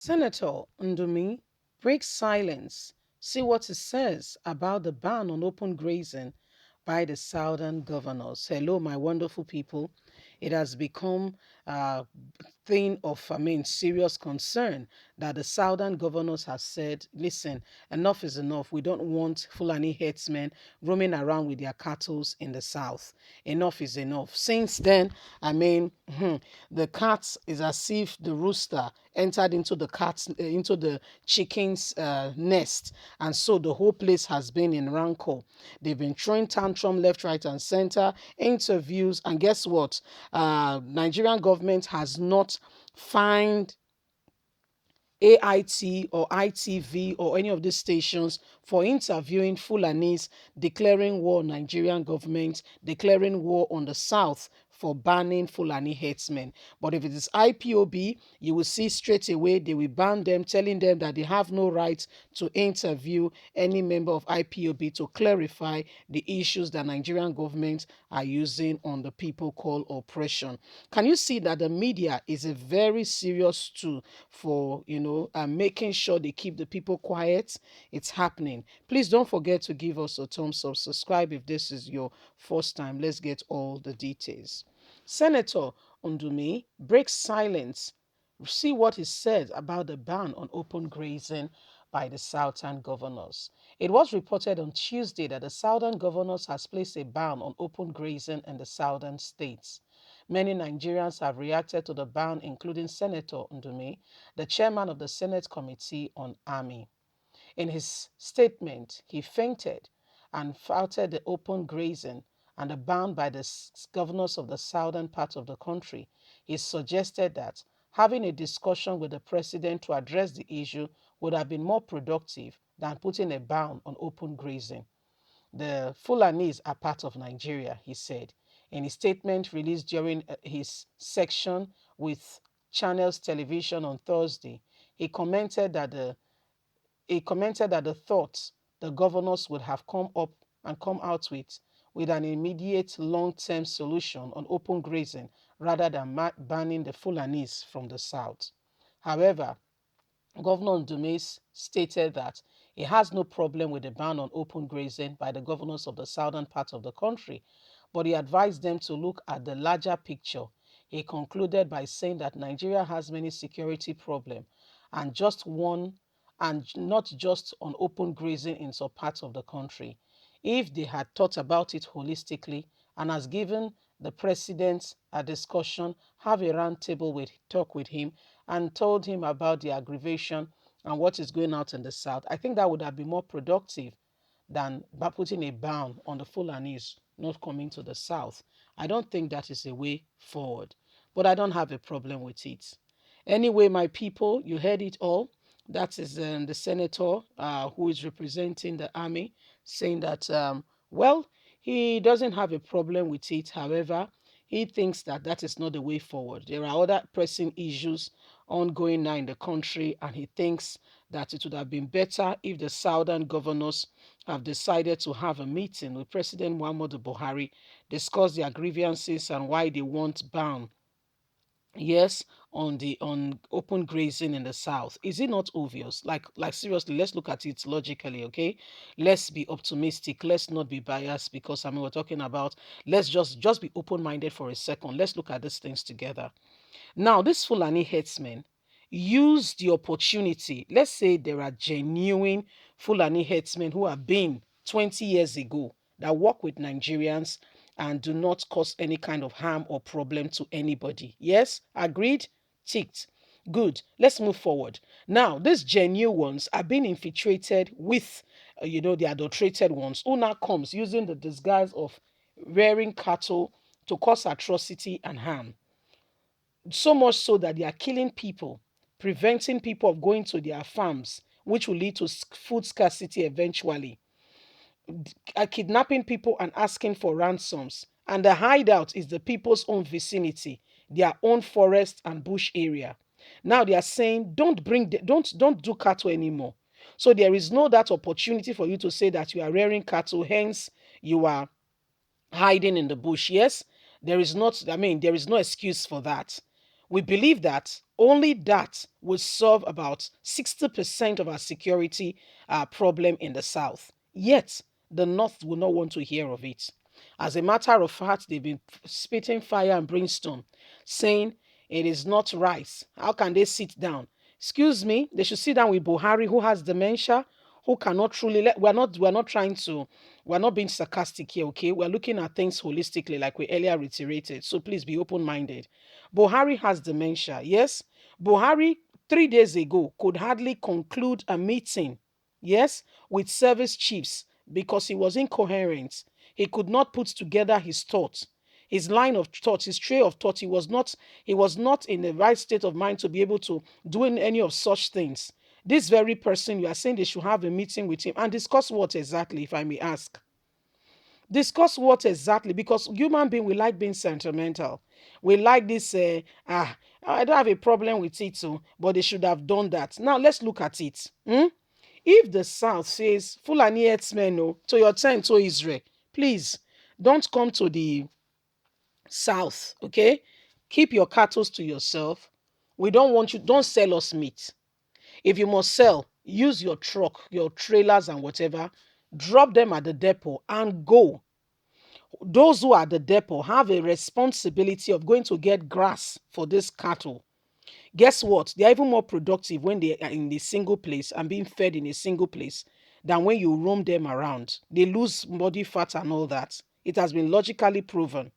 Senator Ndume breaks silence. See what he says about the ban on open grazing by the southern governors. Hello, my wonderful people. It has become a thing of, serious concern that the southern governors have said, listen, enough is enough. We don't want Fulani herdsmen roaming around with their cattle in the south. Enough is enough. Since then, the cat is as if the rooster entered into the chicken's nest, and so the whole place has been in rancor. They've been throwing tantrum left, right, and center, interviews, and guess what? Nigerian government has not fined AIT or ITV or any of these stations for interviewing Fulanis, declaring war on Nigerian government, declaring war on the South for banning Fulani herdsmen. But if it is IPOB, you will see straight away they will ban them, telling them that they have no right to interview any member of IPOB to clarify the issues that Nigerian government are using on the people called oppression. Can you see that the media is a very serious tool for making sure they keep the people quiet? It's happening. Please don't forget to give us a thumbs up, subscribe if this is your first time. Let's get all the details. Senator Ndume breaks silence. See what he said about the ban on open grazing by the southern governors. It was reported on Tuesday that the southern governors has placed a ban on open grazing in the southern states. Many Nigerians have reacted to the ban, including Senator Ndume, the chairman of the Senate Committee on Army. In his statement, he fainted and flouted the open grazing and the ban by the governors of the southern part of the country. He suggested that having a discussion with the president to address the issue would have been more productive than putting a ban on open grazing. The Fulanis are part of Nigeria, he said. In his statement released during his section with Channels Television on Thursday, he commented that the thoughts the governors would have come up and come out with an immediate long-term solution on open grazing rather than banning the Fulanis from the south. However, Governor Ndume stated that he has no problem with the ban on open grazing by the governors of the southern part of the country, but he advised them to look at the larger picture. He concluded by saying that Nigeria has many security problems and just one and not just on open grazing in some parts of the country. If they had thought about it holistically and has given the president a discussion, have a round table with talk with him and told him about the aggravation and what is going out in the south, I think that would have been more productive than by putting a ban on the Fulanis not coming to the south. I don't think that is a way forward, but I don't have a problem with it. Anyway, my people, you heard it all. That is the senator who is representing the army saying that, well, he doesn't have a problem with it. However, he thinks that that is not the way forward. There are other pressing issues ongoing now in the country, and he thinks that it would have been better if the southern governors have decided to have a meeting with President Muhammadu Buhari, discuss their grievances and why they want ban, yes, on open grazing in the south. Is it not obvious? Like seriously, let's look at it logically, okay? Let's be optimistic, let's not be biased, because we're talking about, let's just be open-minded for a second. Let's look at these things together. Now, this Fulani herdsmen use the opportunity. Let's say there are genuine Fulani herdsmen who have been 20 years ago that work with Nigerians and do not cause any kind of harm or problem to anybody. Yes, agreed? Ticked. Good. Let's move forward. Now, these genuine ones are being infiltrated with, the adulterated ones who now comes using the disguise of rearing cattle to cause atrocity and harm. So much so that they are killing people, preventing people of going to their farms, which will lead to food scarcity eventually, kidnapping people and asking for ransoms. And the hideout is the people's own vicinity, their own forest and bush area. Now they are saying, don't do cattle anymore. So there is no that opportunity for you to say that you are rearing cattle, hence you are hiding in the bush. Yes, there is not, there is no excuse for that. We believe that only that will solve about 60% of our security problem in the South. Yet, the North will not want to hear of it. As a matter of fact, they've been spitting fire and brimstone, saying it is not right. How can they sit down? Excuse me, they should sit down with Buhari, who has dementia, who cannot truly we're not trying to, we're not being sarcastic here, okay? We're looking at things holistically, like we earlier reiterated. So please be open-minded. Buhari has dementia. Yes, Buhari 3 days ago could hardly conclude a meeting, yes, with service chiefs because he was incoherent. He could not put together his thoughts, his line of thoughts, his tray of thoughts. He was not in the right state of mind to be able to do any of such things. This very person, you are saying they should have a meeting with him and discuss what exactly, if I may ask? Discuss what exactly? Because human being, we like being sentimental. We like this. I don't have a problem with it, so but they should have done that. Now let's look at it. If the South says Fulani herdsmen, no, to your tent, to Israel, please don't come to the South. Okay, keep your cattle to yourself. We don't want you. Don't sell us meat. If you must sell, use your truck, your trailers, and whatever. Drop them at the depot and go. Those who are at the depot have a responsibility of going to get grass for this cattle. Guess what? They are even more productive when they are in a single place and being fed in a single place than when you roam them around. They lose body fat and all that. It has been logically proven.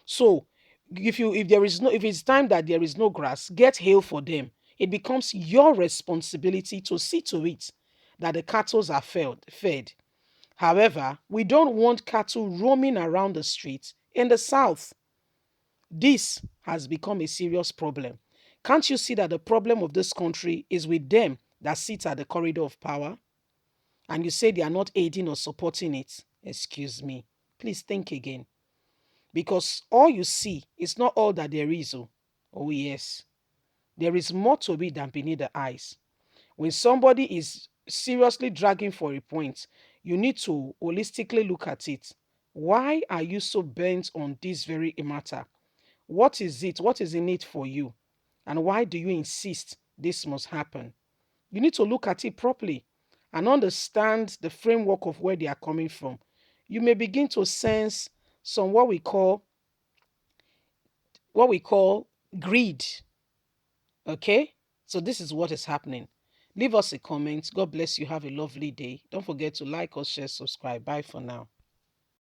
So if it's time that there is no grass, get hay for them. It becomes your responsibility to see to it that the cattle are fed. However, we don't want cattle roaming around the streets in the South. This has become a serious problem. Can't you see that the problem of this country is with them that sit at the corridor of power? And you say they are not aiding or supporting it? Excuse me. Please think again. Because all you see is not all that there is. Oh yes. There is more to it than beneath the eyes. When somebody is seriously dragging for a point, you need to holistically look at it. Why are you so bent on this very matter? What is it? What is in it for you? And why do you insist this must happen? You need to look at it properly and understand the framework of where they are coming from. You may begin to sense some what we call greed. Okay? So this is what is happening. Leave us a comment. God bless you. Have a lovely day. Don't forget to like us, share, subscribe. Bye for now.